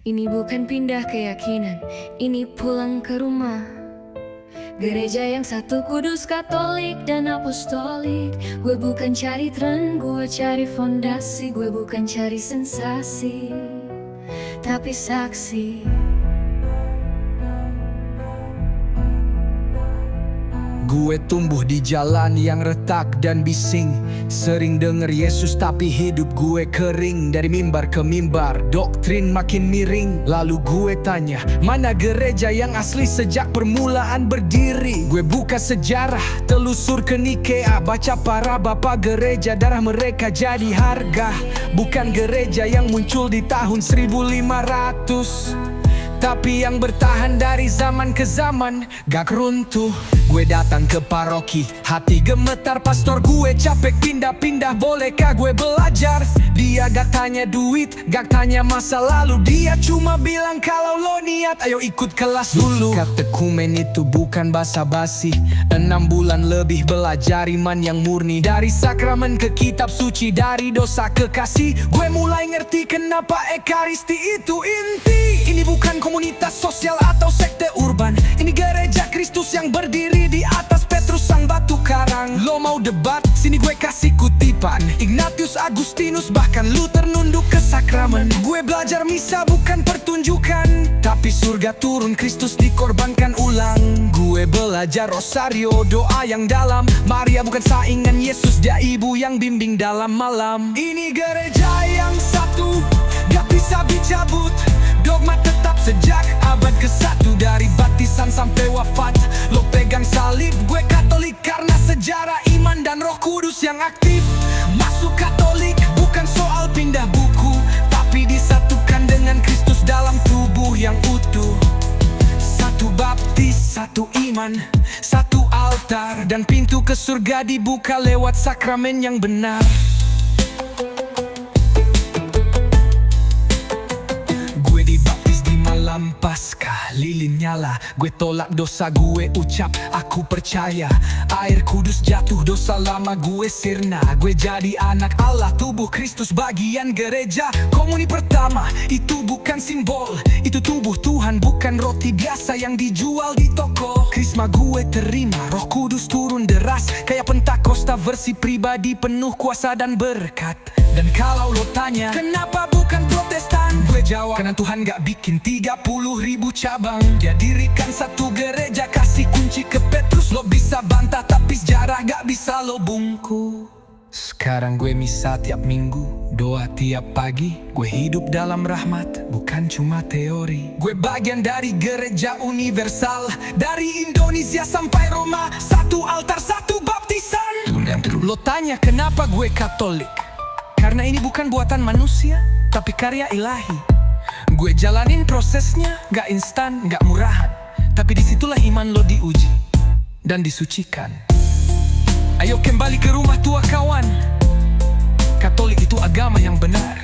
Ini bukan pindah keyakinan, ini pulang ke rumah. Gereja yang satu, kudus, katolik, dan apostolik. Gue bukan cari tren, gue cari fondasi. Gue bukan cari sensasi, tapi saksi. Gue tumbuh di jalan yang retak dan bising. Sering denger Yesus tapi hidup gue kering. Dari mimbar ke mimbar, doktrin makin miring. Lalu gue tanya, mana gereja yang asli sejak permulaan berdiri? Gue buka sejarah, telusur ke Nikea. Baca para bapak gereja, darah mereka jadi harga. Bukan gereja yang muncul di tahun 1500, tapi yang bertahan dari zaman ke zaman, gak runtuh. Gue datang ke paroki, hati gemetar. Pastor gue capek pindah-pindah, bolehkah gue belajar? Dia gak tanya duit, gak tanya masa lalu. Dia cuma bilang kalau lo niat, ayo ikut kelas dulu. Katekumen itu bukan basa-basi. 6 bulan lebih belajar iman yang murni. Dari sakramen ke kitab suci, dari dosa ke kasih. Gue mulai ngerti kenapa ekaristi itu inti. Ini bukan komunitas sosial atau sekte urban. Ini gereja Kristus yang berdiri di atas Petrus sang batu karang. Lo mau debat? Sini gue kasih kutipan. Ignatius, Agustinus, bahkan Luther nunduk ke sakramen. Gue belajar misa bukan pertunjukan, tapi surga turun, Kristus dikorbankan ulang. Gue belajar rosario, doa yang dalam. Maria bukan saingan Yesus, dia ibu yang bimbing dalam malam. Ini gereja yang satu, gak bisa dicabut. Dogma tetap sejak abad ke-1, dari baptisan sampai wafat. Lo pegang salib, gue Katolik karena sejarah iman dan Roh Kudus yang aktif. Masuk Katolik bukan soal pindah buku, tapi disatukan dengan Kristus dalam tubuh yang utuh. Satu baptis, satu iman, satu altar, dan pintu ke surga dibuka lewat sakramen yang benar. Paskah, lilin nyala. Gue tolak dosa, gue ucap aku percaya. Air kudus jatuh, dosa lama gue sirna. Gue jadi anak Allah, tubuh Kristus bagian gereja. Komuni pertama, itu bukan simbol, itu tubuh Tuhan, bukan roti biasa yang dijual di toko. Krisma gue terima, Roh Kudus turun deras, kayak Pentakosta versi pribadi, penuh kuasa dan berkat. Dan kalau lo tanya, kenapa bukan Protestan? Gue jawab, karena Tuhan gak bikin 30.000 cabang. Dia dirikan satu gereja, kasih kunci ke Petrus. Lo bisa bantah, tapi sejarah gak bisa lo bungku. Sekarang gue misa tiap minggu, doa tiap pagi. Gue hidup dalam rahmat, bukan cuma teori. Gue bagian dari gereja universal, dari Indonesia sampai Roma. Satu altar, satu baptisan. Lo tanya kenapa gue Katolik? Karena ini bukan buatan manusia, tapi karya ilahi. Gue jalanin prosesnya, gak instan, gak murahan, tapi disitulah iman lo diuji dan disucikan. Ayo kembali ke rumah tua kawan. Katolik itu agama yang benar.